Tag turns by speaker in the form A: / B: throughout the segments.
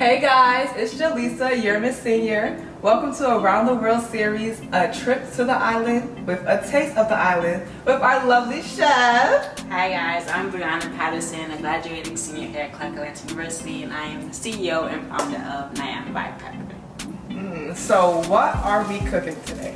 A: Hey guys, it's Jaleesa, your Miss Senior. Welcome to Around the World series, a trip to the island with a taste of the island with our lovely chef.
B: Hi guys, I'm Brianna Patterson, a graduating senior here at Clark Atlanta University, and I am the CEO and founder of Nyam by Pepper.
A: So what are we cooking today?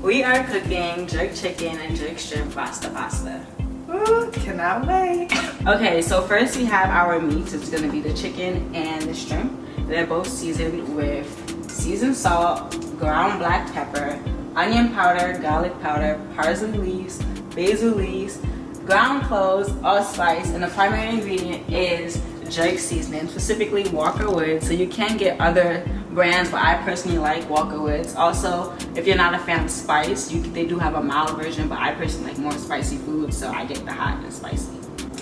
B: We are cooking jerk chicken and jerk shrimp Rasta pasta.
A: Ooh, cannot wait.
B: Okay, so first we have our meats. It's going to be the chicken and the shrimp. They're both seasoned with seasoned salt, ground black pepper, onion powder, garlic powder, parsley leaves, basil leaves, ground cloves, allspice, and the primary ingredient is jerk seasoning, specifically Walker Woods. So you can get other brands, but I personally like Walker Woods. Also, if you're not a fan of spice, they do have a mild version, but I personally like more spicy food, so I get the hot and spicy.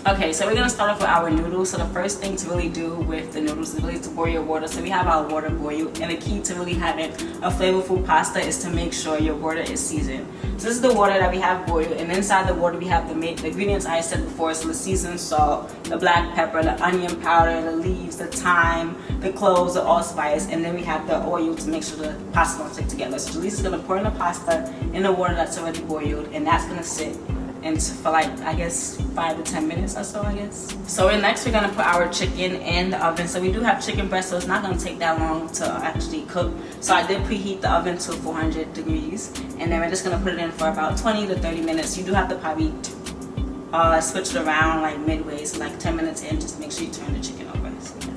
B: Okay, so we're gonna start off with our noodles. So the first thing to really do with the noodles is really to boil your water. So we have our water boiled, and the key to really having a flavorful pasta is to make sure your water is seasoned. So this is the water that we have boiled, and inside the water we have the ingredients I said before. So the seasoned salt, the black pepper, the onion powder, the leaves, the thyme, the cloves, the allspice, and then we have the oil to make sure the pasta don't stick together. So Jaleesa's gonna pour in the pasta in the water that's already boiled, and that's gonna sit for like, I guess, 5 to 10 minutes or so, I guess. So next we're gonna put our chicken in the oven. So we do have chicken breast, so it's not gonna take that long to actually cook. So I did preheat the oven to 400 degrees, and then we're just gonna put it in for about 20 to 30 minutes. You do have to probably switch it around like midway, so like 10 minutes in, just make sure you turn the chicken over. So, yeah.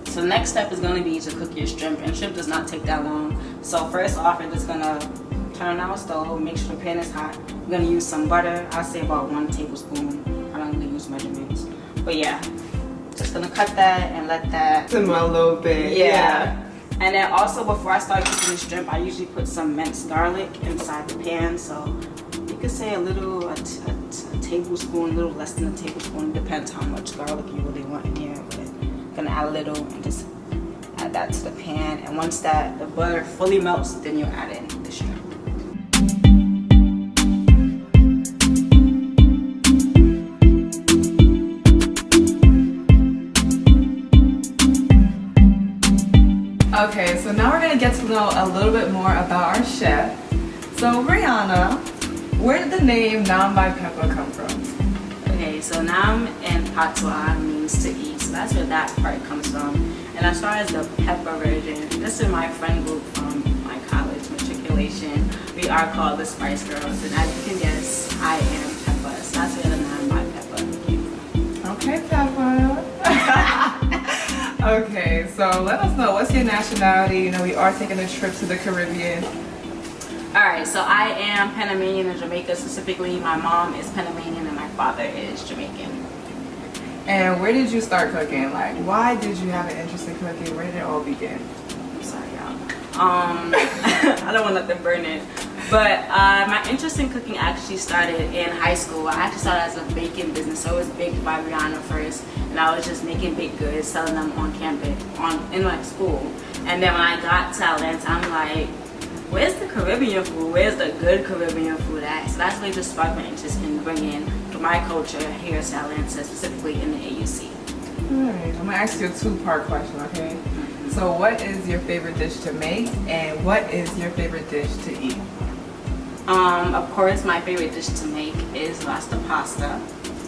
B: So the next step is going to be to cook your shrimp, and shrimp does not take that long. So first off, we're just going to turn on our stove, make sure the pan is hot. We're going to use some butter. I'll say about 1 tablespoon. I don't really use measurements. But yeah, just going to cut that and let that
A: simmer a little bit.
B: Yeah. And then also before I start cooking the shrimp, I usually put some minced garlic inside the pan. So you could say a tablespoon, a little less than a tablespoon. Depends how much garlic you really want in here. But gonna add a little and just add that to the pan, and once the butter fully melts, then you'll add in the shrimp.
A: Okay, so now we're gonna get to know a little bit more about our chef. So Brianna, where did the name Nyam by Pepper come from?
B: Okay, so Nyam in Patois means to eat. So that's where that part comes from. And as far as the pepper version, this is my friend group from my college matriculation. We are called the Spice Girls, and as you can guess, I am Pepper. So that's where the Nyam by Pepper came from.
A: Okay, Pepper. Okay, so let us know, what's your nationality? You know, we are taking a trip to the Caribbean.
B: Alright, so I am Panamanian in Jamaica. Specifically, my mom is Panamanian and my father is Jamaican.
A: And where did you start cooking? Like, why did you have an interest in cooking? Where did it all begin?
B: I'm sorry, y'all. I don't want nothing burning. But my interest in cooking actually started in high school. I actually started as a baking business. So it was baked by Brianna first. And I was just making baked goods, selling them on campus, in my school. And then when I got to Atlanta, I'm like, where's the Caribbean food? Where's the good Caribbean food at? So that's really just sparked my interest in bringing my culture here to Atlanta, specifically in the AUC.
A: Alright, I'm gonna ask you a two-part question, okay? So what is your favorite dish to make, and what is your favorite dish to eat?
B: Of course, my favorite dish to make is Rasta pasta,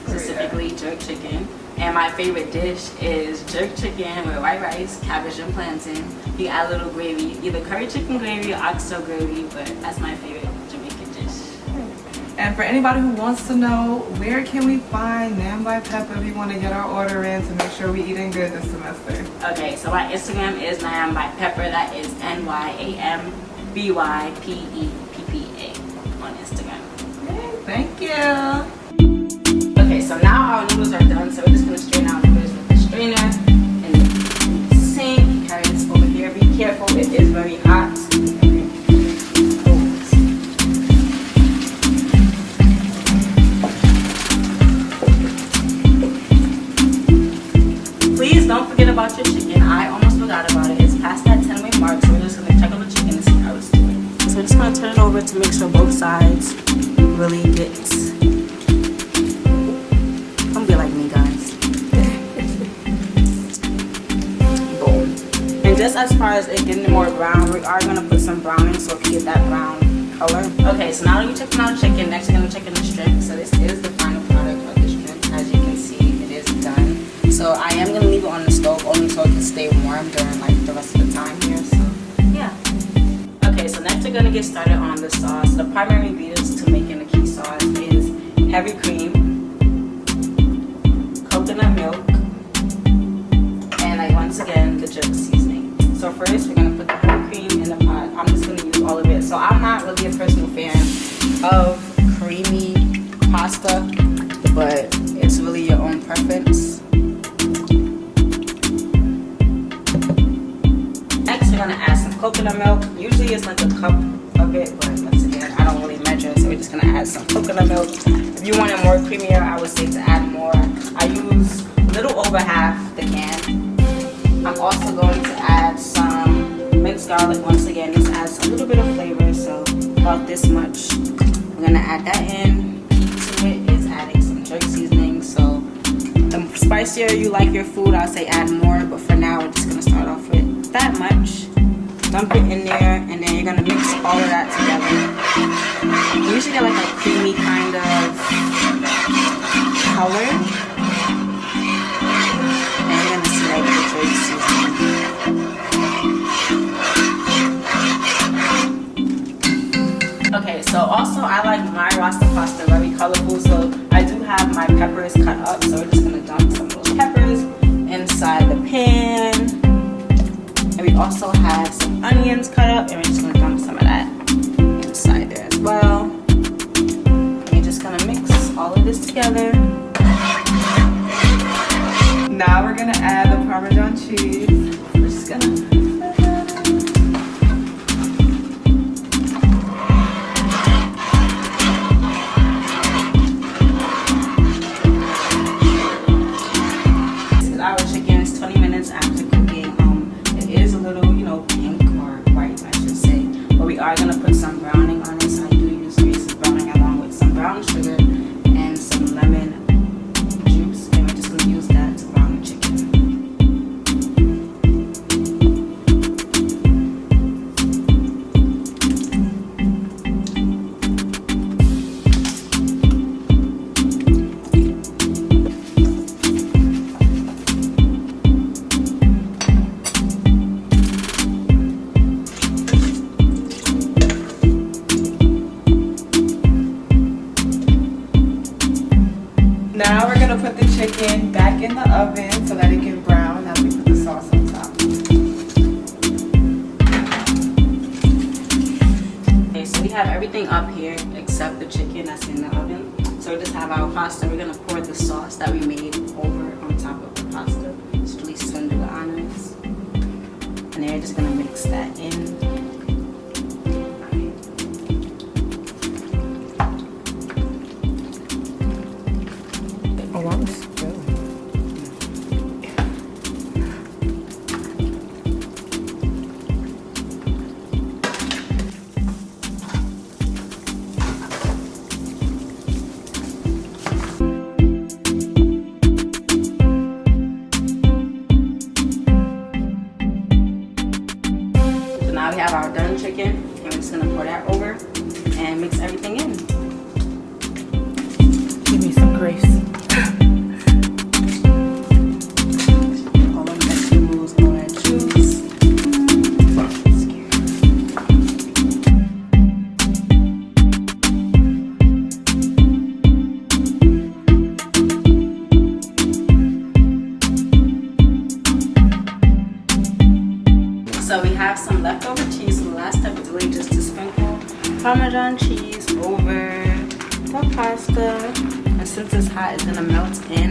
B: specifically jerk chicken. And my favorite dish is jerk chicken with white rice, cabbage, and plantain. You add a little gravy, either curry chicken gravy or oxtail gravy, but that's my favorite Jamaican dish.
A: And for anybody who wants to know, where can we find Nyam by Pepper if we want to get our order in to make sure we're eating good this semester?
B: Okay, so my Instagram is Nyam by Pepper. That is NYAMBYPEPPA on Instagram.
A: Okay, thank you.
B: Okay, so now our noodles are done, so we're just going to strain our noodles with the strainer and the sink. Carry this over here. Be careful, it is very hot. Please don't forget about your chicken. I almost forgot about it. It's past that 10-minute mark, so we're just going to check on the chicken and see how it's doing. So we're just going to turn it over to make sure both sides really get just as far as it getting more brown, we are gonna put some browning so it can get that brown color. Okay, so now that we took out chicken, next we're gonna check in the shrimp. So this is the final product of the shrimp. As you can see, it is done. So I am gonna leave it on the stove only so it can stay warm during like the rest of the time here. So yeah. Okay, so next we're gonna get started on the sauce. The primary ingredients to making the key sauce is heavy cream, coconut milk, and like once again the jerk seasoning. So first we're gonna put the whole cream in the pot. I'm just gonna use all of it. So I'm not really a personal fan of creamy pasta, but it's really your own preference. Next we're gonna add some coconut milk. Usually it's like a cup of it, but once again I don't really measure, so we're just gonna add some coconut milk. If you want it more creamier, I would say to add more. I use a little over half the can. I'm also going to add some minced garlic. Once again, this adds a little bit of flavor, so about this much. We're gonna add that in. Key to it is adding some jerk seasoning. So the spicier you like your food, I'll say add more, but for now we're just gonna start off with that much. Dump it in there, and then you're gonna mix all of that together. You usually get like a creamy kind of color. And you're gonna see like the jerk seasoning. Okay, so also I like my Rasta pasta very colorful, so I do have my peppers cut up, so we're just gonna dump some of those peppers inside the pan. And we also have some onions cut up, and we're just gonna dump some of that inside there as well. And you're just gonna mix all of this together.
A: Now we're gonna add the Parmesan cheese. We're just gonna
B: our chicken is 20 minutes after cooking. It is a little, pink or white, I should say. But we are gonna put some browning on it. So I do use Reese's browning along with some brown sugar and some lemon juice, and we're just gonna use that to brown the chicken.
A: Now we're gonna put the chicken back in the oven so that it can brown as we put the sauce on top.
B: Okay, so we have everything up here except the chicken that's in the oven. So we just have our pasta. We're gonna pour the sauce that we made over on top of the pasta. Just really send the honors. And then you're just gonna mix that in.
A: Oh, that was good.
B: So now we have our done chicken, and we're just gonna pour that over and mix everything in.
A: Give me some grace.
B: All the vegetables, all that juice. So we have some leftover cheese. So the last step is really just to sprinkle Parmesan cheese over the pasta. And since it's hot, it's gonna melt in.